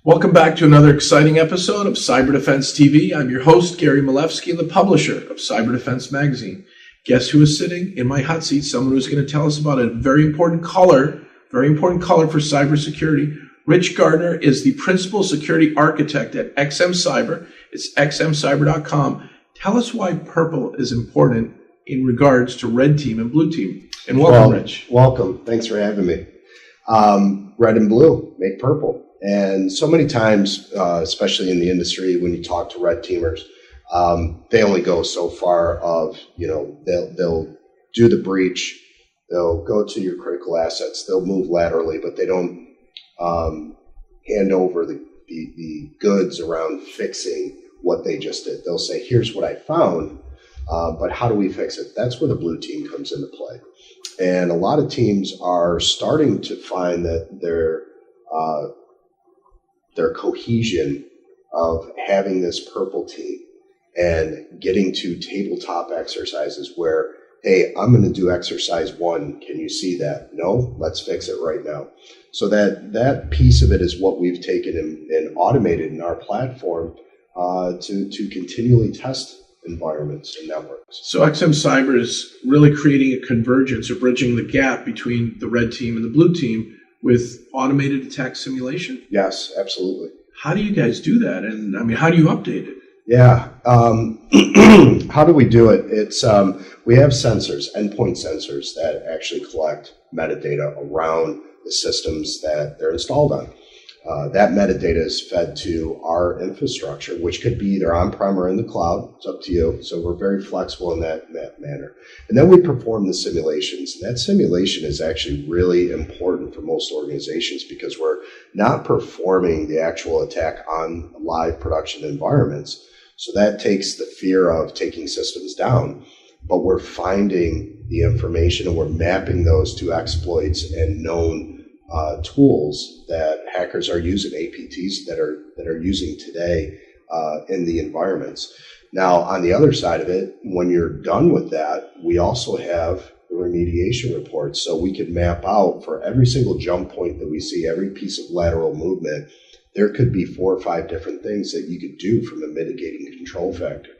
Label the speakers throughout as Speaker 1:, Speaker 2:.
Speaker 1: Welcome back to another exciting episode of Cyber Defense TV. I'm your host, Gary Malevsky, the publisher of Cyber Defense Magazine. Guess who is sitting in my hot seat? Someone who's going to tell us about a very important color for cybersecurity. Rich Gardner is the principal security architect at XM Cyber. It's xmcyber.com. Tell us why purple is important in regards to red team and blue team. And welcome, Rich.
Speaker 2: Welcome. Thanks for having me. Red and blue make purple. And so many times, especially in the industry, when you talk to red teamers, they only go so far of, they'll do the breach, they'll go to your critical assets, they'll move laterally, but they don't hand over the goods around fixing what they just did. They'll say, here's what I found, but how do we fix it? That's where the blue team comes into play. And a lot of teams are starting to find that their cohesion of having this purple team and getting to tabletop exercises where, hey, I'm going to do exercise 1. Can you see that? No? Let's fix it right now. So that piece of it is what we've taken and automated in our platform to continually test environments and networks.
Speaker 1: So XM Cyber is really creating a convergence or bridging the gap between the red team and the blue team with automated attack simulation?
Speaker 2: Yes, absolutely.
Speaker 1: How do you guys do that? And I mean, how do you update it?
Speaker 2: Yeah. How do we do it? It's we have sensors, endpoint sensors that actually collect metadata around the systems that they're installed on. That metadata is fed to our infrastructure, which could be either on-prem or in the cloud. It's up to you. So we're very flexible in that manner. And then we perform the simulations. And that simulation is actually really important for most organizations because we're not performing the actual attack on live production environments. So that takes the fear of taking systems down. But we're finding the information and we're mapping those to exploits and known tools that hackers are using, APTs that are using today in the environments. Now, on the other side of it, when you're done with that, we also have the remediation reports. So we can map out for every single jump point that we see, every piece of lateral movement, there could be 4 or 5 different things that you could do from a mitigating control factor.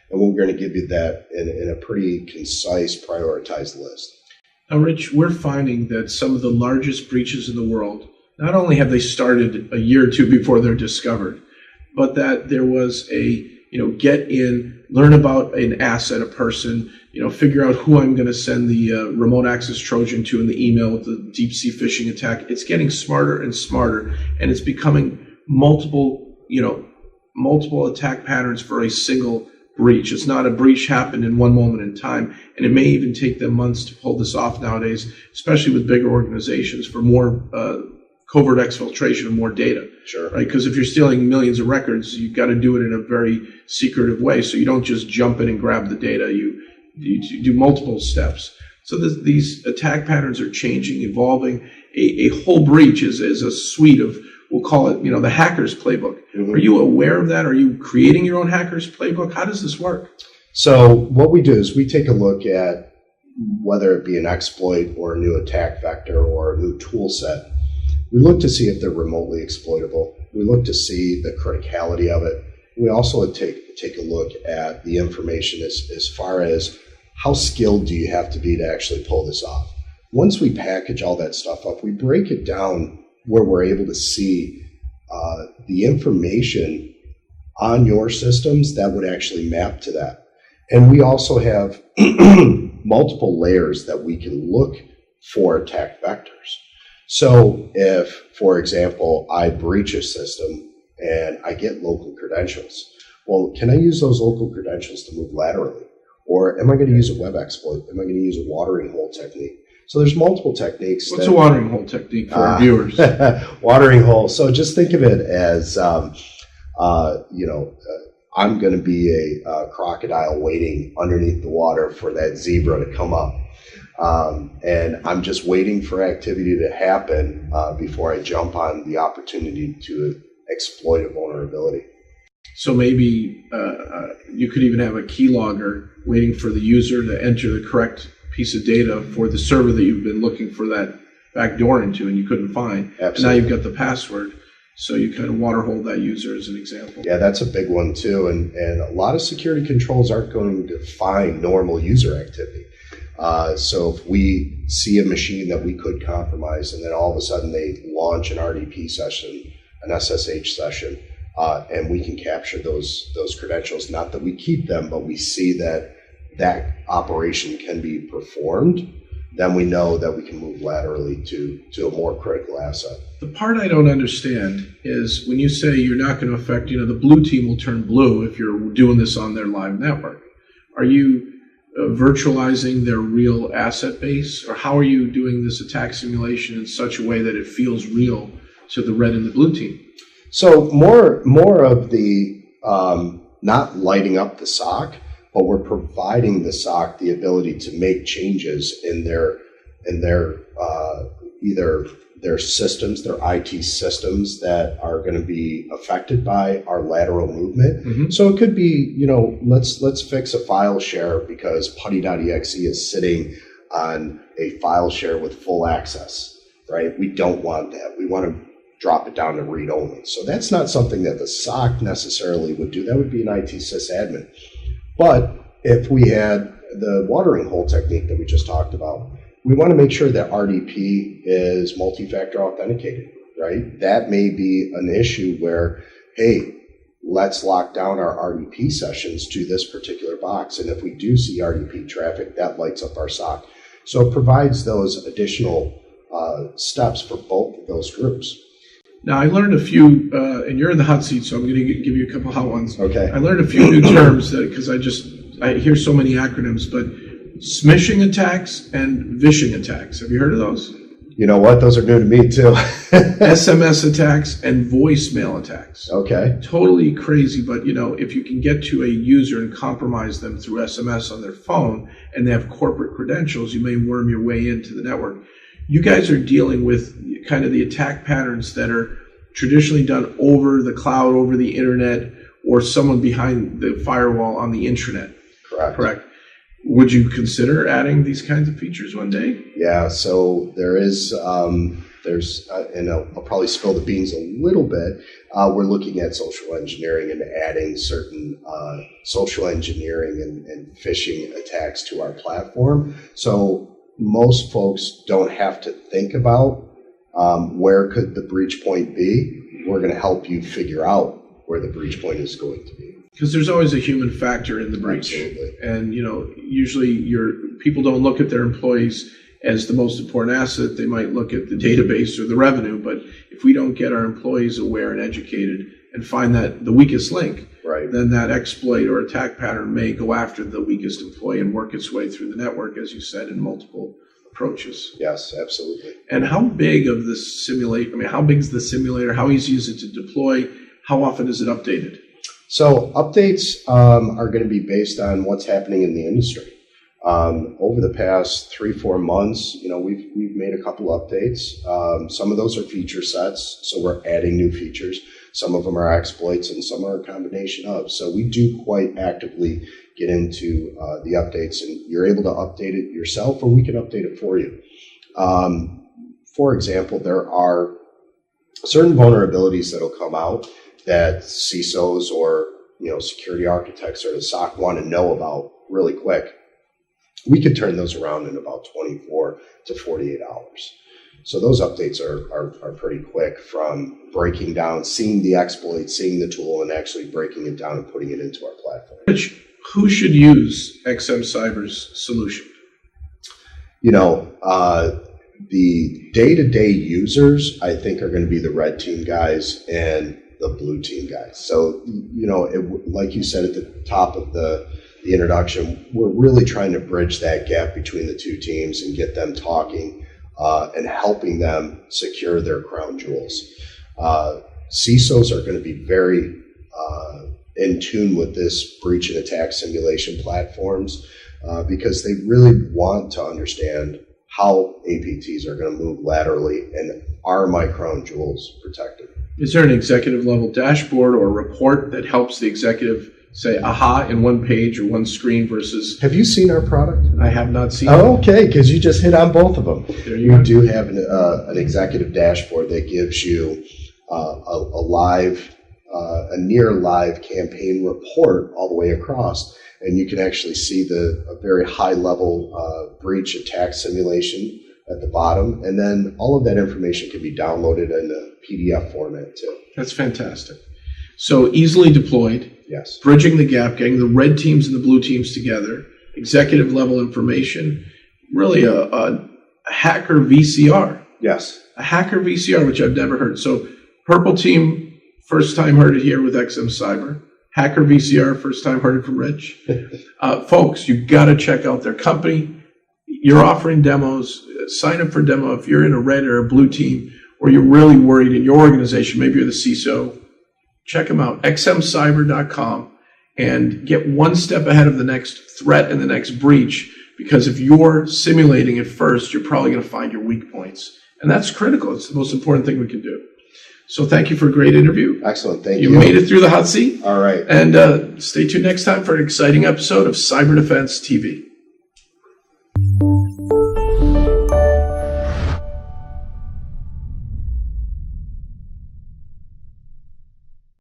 Speaker 2: And we're going to give you that in a pretty concise, prioritized list.
Speaker 1: Now, Rich, we're finding that some of the largest breaches in the world, not only have they started a year or two before they're discovered, but that there was a, get in, learn about an asset, a person, figure out who I'm going to send the remote access Trojan to in the email with the deep sea phishing attack. It's getting smarter and smarter, and it's becoming multiple attack patterns for a single breach. It's not a breach happened in one moment in time, and it may even take them months to pull this off nowadays, especially with bigger organizations for more covert exfiltration and more data.
Speaker 2: Sure. Right?
Speaker 1: Because if you're stealing millions of records, you've got to do it in a very secretive way. So you don't just jump in and grab the data. You do multiple steps. So these attack patterns are changing, evolving. A whole breach is a suite of, we'll call it, the Hackers Playbook. Mm-hmm. Are you aware of that? Are you creating your own Hackers Playbook? How does this work?
Speaker 2: So what we do is we take a look at whether it be an exploit or a new attack vector or a new tool set. We look to see if they're remotely exploitable. We look to see the criticality of it. We also take a look at the information as far as how skilled do you have to be to actually pull this off. Once we package all that stuff up, we break it down where we're able to see the information on your systems that would actually map to that. And we also have multiple layers that we can look for attack vectors. So if, for example, I breach a system and I get local credentials, well, can I use those local credentials to move laterally? Or am I going to use a web exploit? Am I going to use a watering hole technique? So there's multiple techniques.
Speaker 1: What's a watering hole technique for our viewers?
Speaker 2: Watering hole. So just think of it as, I'm going to be a crocodile waiting underneath the water for that zebra to come up. And I'm just waiting for activity to happen before I jump on the opportunity to exploit a vulnerability.
Speaker 1: So maybe you could even have a keylogger waiting for the user to enter the correct piece of data for the server that you've been looking for that backdoor into and you couldn't find.
Speaker 2: Absolutely.
Speaker 1: And now you've got the password. So you kind of waterhole that user as an example.
Speaker 2: Yeah, that's a big one too. And a lot of security controls aren't going to find normal user activity. So if we see a machine that we could compromise and then all of a sudden they launch an RDP session, an SSH session, and we can capture those credentials, not that we keep them, but we see that that operation can be performed, then we know that we can move laterally to a more critical asset.
Speaker 1: The part I don't understand is when you say you're not going to affect, the blue team will turn blue if you're doing this on their live network. Are you virtualizing their real asset base, or how are you doing this attack simulation in such a way that it feels real to the red and the blue team?
Speaker 2: So more of the not lighting up the SOC, but we're providing the SOC the ability to make changes in their either their systems, their IT systems that are going to be affected by our lateral movement. Mm-hmm. So it could be, let's fix a file share because putty.exe is sitting on a file share with full access, right? We don't want that. We want to drop it down to read only. So that's not something that the SOC necessarily would do. That would be an IT sysadmin. But if we had the watering hole technique that we just talked about, we want to make sure that RDP is multi-factor authenticated, right? That may be an issue where, hey, let's lock down our RDP sessions to this particular box. And if we do see RDP traffic, that lights up our SOC. So it provides those additional steps for both of those groups.
Speaker 1: Now, I learned a few, and you're in the hot seat, so I'm going to give you a couple hot ones.
Speaker 2: Okay.
Speaker 1: I learned a few new terms because I hear so many acronyms, but smishing attacks and vishing attacks. Have you heard of those?
Speaker 2: You know what? Those are new to me too.
Speaker 1: SMS attacks and voicemail attacks.
Speaker 2: Okay.
Speaker 1: Totally crazy, but if you can get to a user and compromise them through SMS on their phone and they have corporate credentials, you may worm your way into the network. You guys are dealing with kind of the attack patterns that are traditionally done over the cloud, over the internet, or someone behind the firewall on the intranet. Correct. Would you consider adding these kinds of features one day?
Speaker 2: Yeah, so there's, and I'll probably spill the beans a little bit. We're looking at social engineering and adding certain social engineering and phishing attacks to our platform. So most folks don't have to think about where could the breach point be. We're going to help you figure out where the breach point is going to be.
Speaker 1: Because there's always a human factor in the breach.
Speaker 2: Absolutely.
Speaker 1: And, usually people don't look at their employees as the most important asset. They might look at the database or the revenue. But if we don't get our employees aware and educated and find that the weakest link,
Speaker 2: right,
Speaker 1: then that exploit or attack pattern may go after the weakest employee and work its way through the network, as you said, in multiple approaches.
Speaker 2: Yes, absolutely.
Speaker 1: And how big of the simulator, how big is the simulator? How easy is it to deploy? How often is it updated?
Speaker 2: So updates are going to be based on what's happening in the industry. Over the past 3-4 months, we've made a couple updates. Some of those are feature sets, so we're adding new features. Some of them are exploits, and some are a combination of. So we do quite actively get into the updates, and you're able to update it yourself, or we can update it for you. For example, there are certain vulnerabilities that will come out that CISOs or security architects or the SOC want to know about really quick. We could turn those around in about 24 to 48 hours. So those updates are pretty quick from breaking down, seeing the exploit, seeing the tool, and actually breaking it down and putting it into our platform.
Speaker 1: Who should use XM Cyber's solution?
Speaker 2: The day-to-day users, I think, are going to be the red team guys and the blue team guys. So, like you said at the top of the introduction, we're really trying to bridge that gap between the two teams and get them talking and helping them secure their crown jewels. CISOs are going to be very in tune with this breach and attack simulation platforms because they really want to understand how APTs are going to move laterally and are my crown jewels protected.
Speaker 1: Is there an executive level dashboard or report that helps the executive say aha in one page or one screen versus...
Speaker 2: Have you seen our product?
Speaker 1: I have not seen it.
Speaker 2: Okay, because you just hit on both of them.
Speaker 1: There you go.
Speaker 2: We do have an executive dashboard that gives you a live, a near live campaign report all the way across. And you can actually see a very high level breach attack simulation at the bottom. And then all of that information can be downloaded in a PDF format too.
Speaker 1: That's fantastic. So easily deployed.
Speaker 2: Yes.
Speaker 1: Bridging the gap, getting the red teams and the blue teams together, executive level information, really a hacker VCR.
Speaker 2: Yes.
Speaker 1: A hacker VCR, which I've never heard. So purple team, first time heard it here with XM Cyber. Hacker VCR, first time heard it from Rich. Folks, you've got to check out their company. You're offering demos. Sign up for a demo if you're in a red or a blue team, or you're really worried in your organization. Maybe you're the CISO. Check them out, xmcyber.com, and get one step ahead of the next threat and the next breach, because if you're simulating it first, you're probably going to find your weak points. And that's critical. It's the most important thing we can do. So thank you for a great interview.
Speaker 2: Excellent. Thank you.
Speaker 1: You made it through the hot seat.
Speaker 2: All right.
Speaker 1: And stay tuned next time for an exciting episode of Cyber Defense TV.